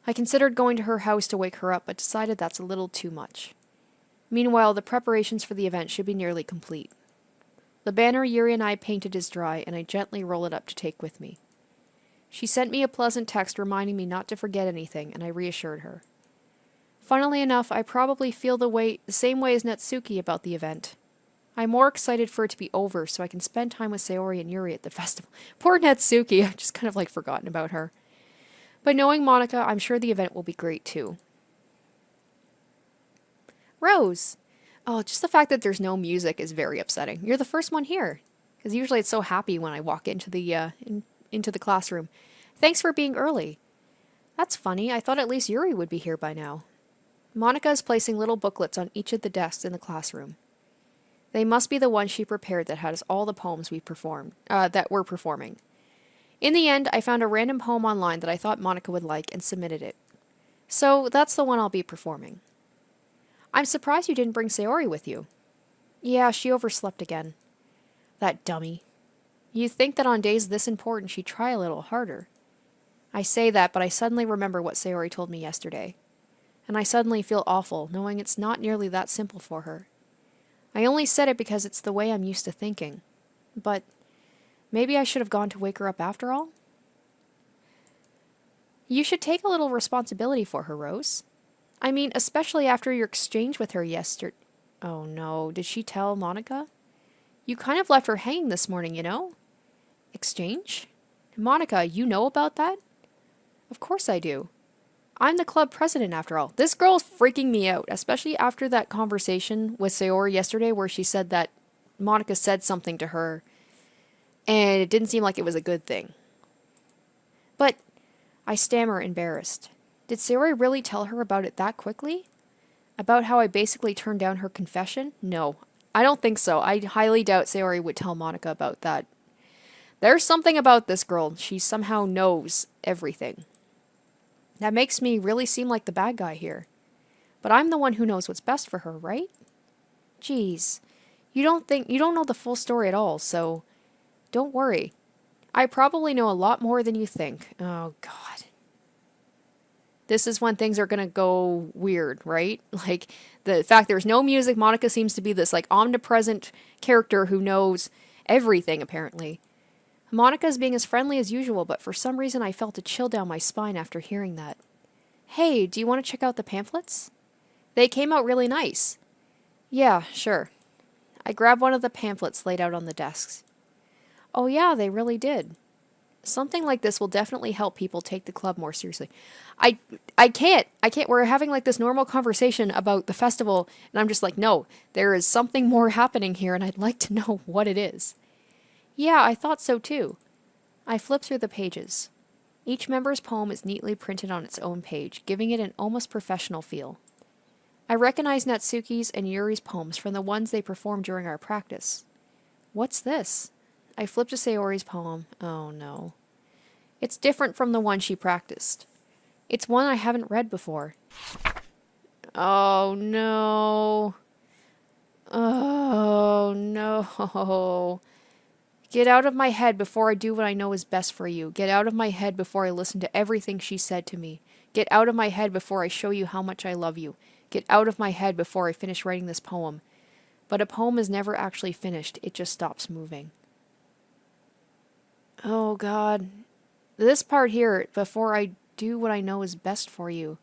I considered going to her house to wake her up, but decided that's a little too much. Meanwhile, the preparations for the event should be nearly complete. The banner Yuri and I painted is dry, and I gently roll it up to take with me. She sent me a pleasant text reminding me not to forget anything, and I reassured her. Funnily enough, I probably feel the same way as Natsuki about the event. I'm more excited for it to be over so I can spend time with Sayori and Yuri at the festival. Poor Natsuki, I've just kind of forgotten about her. But knowing Monika, I'm sure the event will be great too. Rose! Oh, just the fact that there's no music is very upsetting. You're the first one here. Because usually it's so happy when I walk into the into the classroom. Thanks for being early. That's funny. I thought at least Yuri would be here by now. Monika is placing little booklets on each of the desks in the classroom. They must be the ones she prepared that has all the poems that we're performing. In the end, I found a random poem online that I thought Monika would like and submitted it. So that's the one I'll be performing. I'm surprised you didn't bring Sayori with you. Yeah, she overslept again. That dummy. You'd think that on days this important she'd try a little harder. I say that, but I suddenly remember what Sayori told me yesterday. And I suddenly feel awful, knowing it's not nearly that simple for her. I only said it because it's the way I'm used to thinking. But maybe I should have gone to wake her up after all? You should take a little responsibility for her, Rose. I mean, especially after your exchange with her yesterday. Oh no, did she tell Monika? You kind of left her hanging this morning, you know? Exchange? Monika, you know about that? Of course I do. I'm the club president after all. This girl's freaking me out, especially after that conversation with Sayori yesterday where she said that Monika said something to her and it didn't seem like it was a good thing. But I stammer, embarrassed. Did Sayori really tell her about it that quickly? About how I basically turned down her confession? No, I don't think so. I highly doubt Sayori would tell Monika about that. There's something about this girl. She somehow knows everything. That makes me really seem like the bad guy here. But I'm the one who knows what's best for her, right? Geez, you don't know the full story at all, so don't worry. I probably know a lot more than you think. Oh, God. This is when things are gonna go weird, right? Like, the fact there's no music, Monica seems to be this, like, omnipresent character who knows everything, apparently. Monica's being as friendly as usual, but for some reason I felt a chill down my spine after hearing that. Hey, do you want to check out the pamphlets? They came out really nice. Yeah, sure. I grabbed one of the pamphlets laid out on the desks. Oh yeah, they really did. Something like this will definitely help people take the club more seriously. I I can't. We're having like this normal conversation about the festival and I'm just like, "No, there is something more happening here and I'd like to know what it is." Yeah, I thought so too. I flipped through the pages. Each member's poem is neatly printed on its own page, giving it an almost professional feel. I recognized Natsuki's and Yuri's poems from the ones they performed during our practice. What's this? I flipped to Sayori's poem. Oh no. It's different from the one she practiced. It's one I haven't read before. Oh no. Oh no. Get out of my head before I do what I know is best for you. Get out of my head before I listen to everything she said to me. Get out of my head before I show you how much I love you. Get out of my head before I finish writing this poem. But a poem is never actually finished. It just stops moving. Oh, God. This part here, before I do what I know is best for you.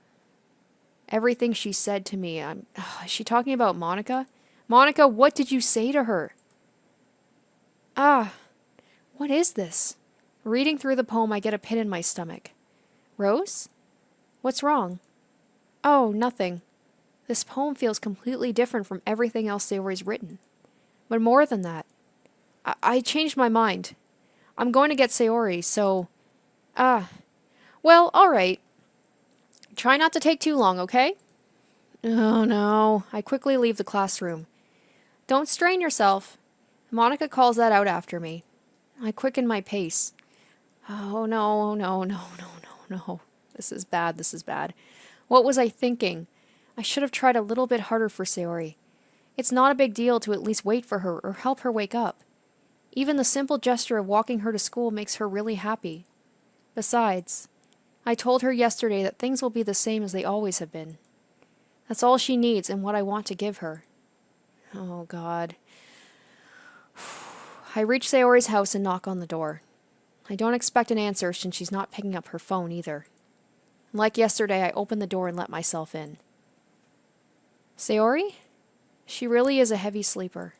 Everything she said to me. Is she talking about Monica? Monica, what did you say to her? Ah, what is this? Reading through the poem, I get a pit in my stomach. Rose? What's wrong? Oh, nothing. This poem feels completely different from everything else Sayori's written. But more than that, I changed my mind. I'm going to get Sayori, so... Well, alright. Try not to take too long, okay? Oh no. I quickly leave the classroom. Don't strain yourself. Monica calls that out after me. I quicken my pace. Oh no, no, no, no, no, no. This is bad, this is bad. What was I thinking? I should have tried a little bit harder for Sayori. It's not a big deal to at least wait for her or help her wake up. Even the simple gesture of walking her to school makes her really happy. Besides, I told her yesterday that things will be the same as they always have been. That's all she needs and what I want to give her. Oh, God. I reach Sayori's house and knock on the door. I don't expect an answer since she's not picking up her phone either. Like yesterday, I open the door and let myself in. Sayori? She really is a heavy sleeper.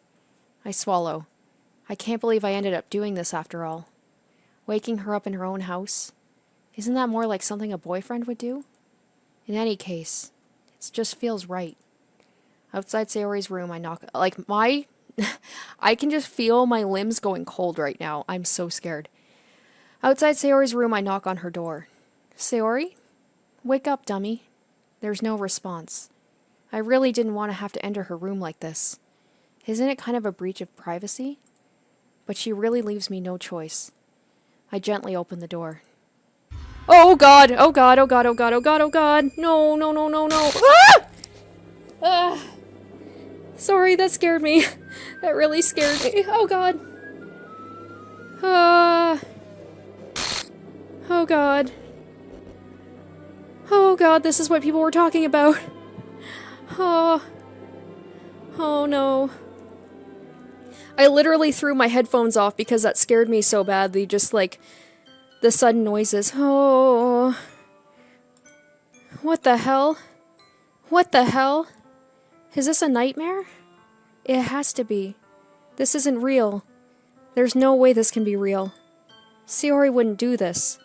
I swallow. I can't believe I ended up doing this after all. Waking her up in her own house. Isn't that more like something a boyfriend would do? In any case, it just feels right. Outside Sayori's room, I knock... I can just feel my limbs going cold right now. I'm so scared. Outside Sayori's room, I knock on her door. Sayori? Wake up, dummy. There's no response. I really didn't want to have to enter her room like this. Isn't it kind of a breach of privacy? But she really leaves me no choice. I gently open the door. Oh God! Oh God! Oh God! Oh God! Oh God! Oh God! No! No! No! No! No! Ah! Sorry, that scared me. That really scared me. Oh God! Oh God! Oh God! This is what people were talking about. Oh. Oh no. I literally threw my headphones off because that scared me so badly, just like the sudden noises. Oh. What the hell? What the hell? Is this a nightmare? It has to be. This isn't real. There's no way this can be real. Sayori wouldn't do this.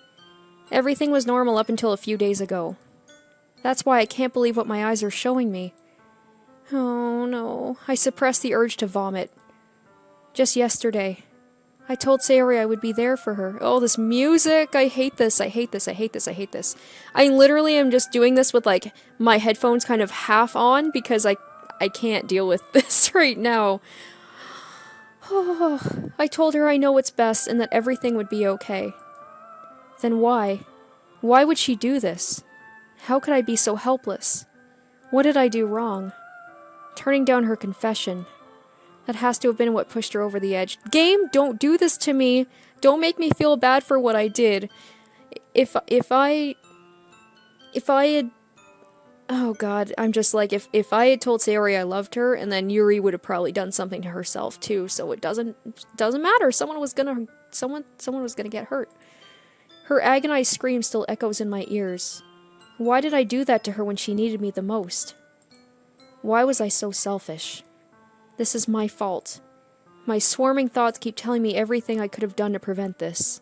Everything was normal up until a few days ago. That's why I can't believe what my eyes are showing me. Oh no. I suppressed the urge to vomit. Just yesterday, I told Sayori I would be there for her. Oh, this music! I hate this, I hate this, I hate this, I hate this. I literally am just doing this with, like, my headphones kind of half on because I can't deal with this right now. Oh, I told her I know what's best and that everything would be okay. Then why? Why would she do this? How could I be so helpless? What did I do wrong? Turning down her confession. That has to have been what pushed her over the edge. Game, don't do this to me. Don't make me feel bad for what I did. If I had... Oh god, I'm just like, if I had told Sayori I loved her, and then Yuri would have probably done something to herself too, so it doesn't matter. Someone was gonna get hurt. Her agonized scream still echoes in my ears. Why did I do that to her when she needed me the most? Why was I so selfish? This is my fault. My swarming thoughts keep telling me everything I could have done to prevent this.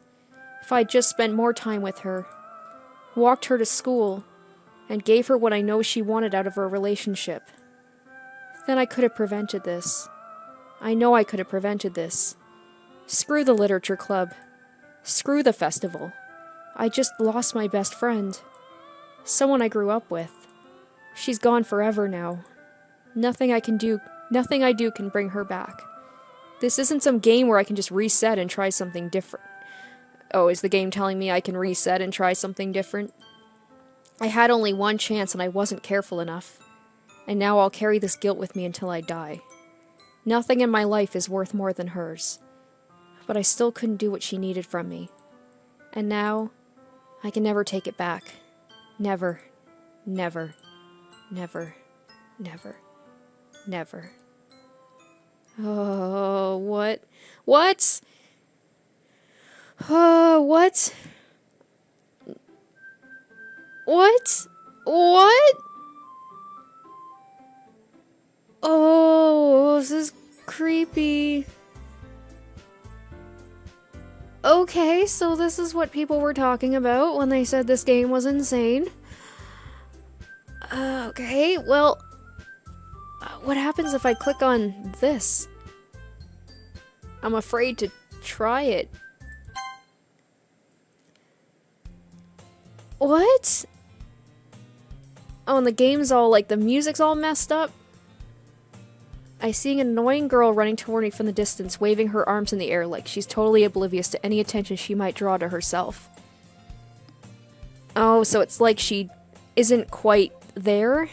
If I'd just spent more time with her, walked her to school, and gave her what I know she wanted out of our relationship, then I could have prevented this. I know I could have prevented this. Screw the literature club. Screw the festival. I just lost my best friend. Someone I grew up with. She's gone forever now. Nothing I do can bring her back. This isn't some game where I can just reset and try something different. Oh, is the game telling me I can reset and try something different? I had only one chance and I wasn't careful enough. And now I'll carry this guilt with me until I die. Nothing in my life is worth more than hers. But I still couldn't do what she needed from me. And now, I can never take it back. Never. Never. Never. Never. Never. Oh, what? What? Oh, what? What? What? Oh, this is creepy. Okay, so this is what people were talking about when they said this game was insane. Okay, well, what happens if I click on this? I'm afraid to try it. What? Oh, and the game's all, like, the music's all messed up. I see an annoying girl running toward me from the distance, waving her arms in the air like she's totally oblivious to any attention she might draw to herself. Oh, so it's like she isn't quite there?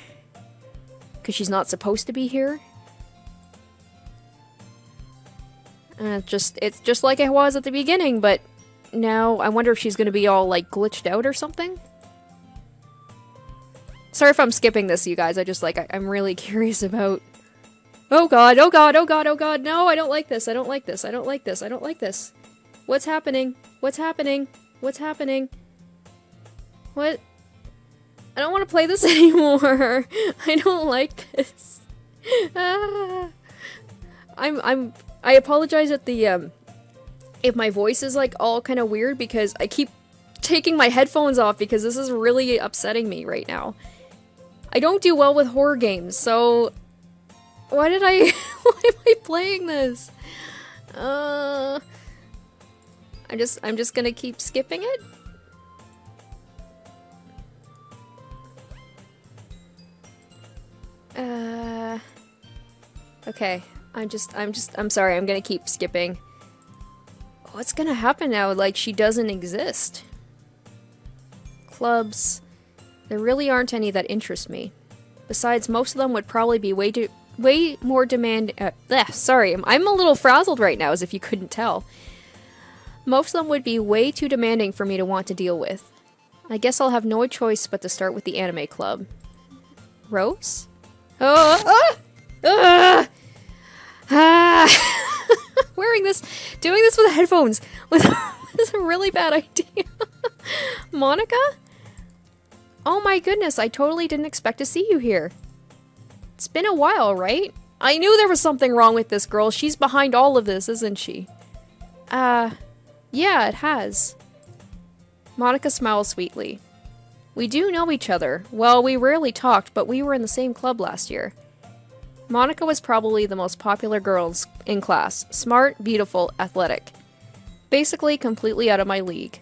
Because she's not supposed to be here? It's just like it was at the beginning, but now I wonder if she's gonna be all, like, glitched out or something? Sorry if I'm skipping this, you guys. I'm really curious about... Oh god, oh god, oh god, oh god, no, I don't like this, I don't like this, I don't like this, I don't like this. What's happening? What's happening? What's happening? What? I don't want to play this anymore. I don't like this. I apologize at the, if my voice is, like, all kind of weird because I keep taking my headphones off because this is really upsetting me right now. I don't do well with horror games, so... Why am I playing this? I'm just gonna keep skipping it? Okay. I'm sorry, I'm gonna keep skipping. What's gonna happen now? Like, she doesn't exist. Clubs. There really aren't any that interest me. Besides, most of them would probably be way more demand. Sorry, I'm a little frazzled right now, as if you couldn't tell. Most of them would be way too demanding for me to want to deal with. I guess I'll have no choice but to start with the anime club. Rose? Doing this with headphones was a really bad idea. Monica? Oh my goodness, I totally didn't expect to see you here. It's been a while, right? I knew there was something wrong with this girl. She's behind all of this, isn't she? Yeah, it has. Monica smiles sweetly. We do know each other. Well, we rarely talked, but we were in the same club last year. Monica was probably the most popular girl in class. Smart, beautiful, athletic. Basically, completely out of my league.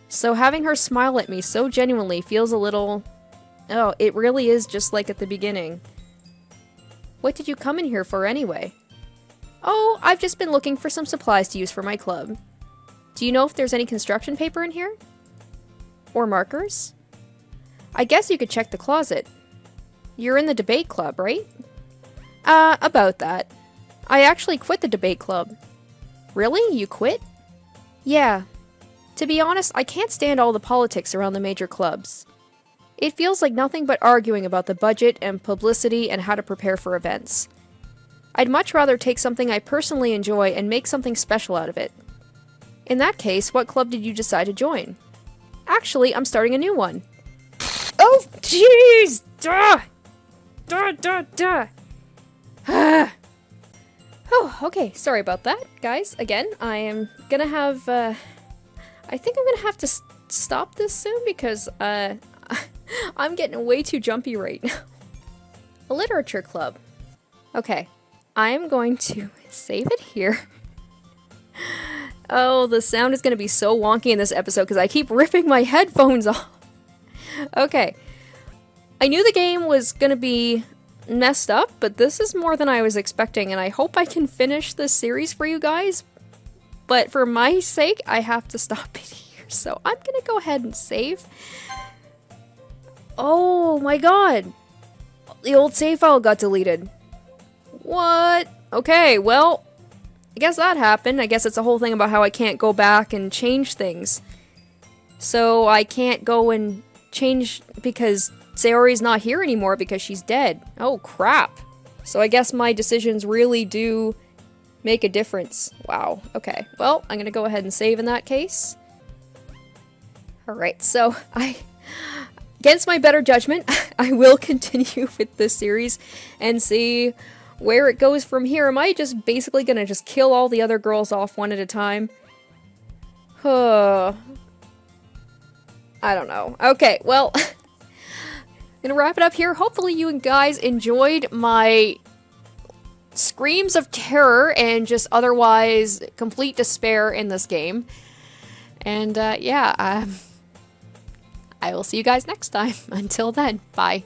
So having her smile at me so genuinely feels a little... Oh, it really is just like at the beginning. What did you come in here for anyway? Oh, I've just been looking for some supplies to use for my club. Do you know if there's any construction paper in here? Or markers? I guess you could check the closet. You're in the debate club, right? About that. I actually quit the debate club. Really? You quit? Yeah. To be honest, I can't stand all the politics around the major clubs. It feels like nothing but arguing about the budget and publicity and how to prepare for events. I'd much rather take something I personally enjoy and make something special out of it. In that case, what club did you decide to join? Actually, I'm starting a new one. Oh, jeez! Duh! Duh, duh, duh! Oh, okay, sorry about that, guys. Again, I am gonna have, I think I'm gonna have to stop this soon because, I'm getting way too jumpy right now. A literature club. Okay, I am going to save it here. Oh, the sound is gonna be so wonky in this episode because I keep ripping my headphones off. Okay. I knew the game was gonna be messed up, but this is more than I was expecting, and I hope I can finish this series for you guys. But for my sake, I have to stop it here. So I'm gonna go ahead and save. Oh my god! The old save file got deleted. What? Okay, well, I guess that happened. I guess it's a whole thing about how I can't go back and change things. So I can't go and change because Sayori's not here anymore because she's dead. Oh crap. So I guess my decisions really do make a difference. Wow. Okay. Well, I'm gonna go ahead and save in that case. Alright, so against my better judgment, I will continue with this series and see where it goes from here. Am I just basically gonna just kill all the other girls off one at a time? I don't know. Okay, well, I'm gonna wrap it up here. Hopefully you guys enjoyed my screams of terror and just otherwise complete despair in this game. And yeah, I will see you guys next time. Until then, bye.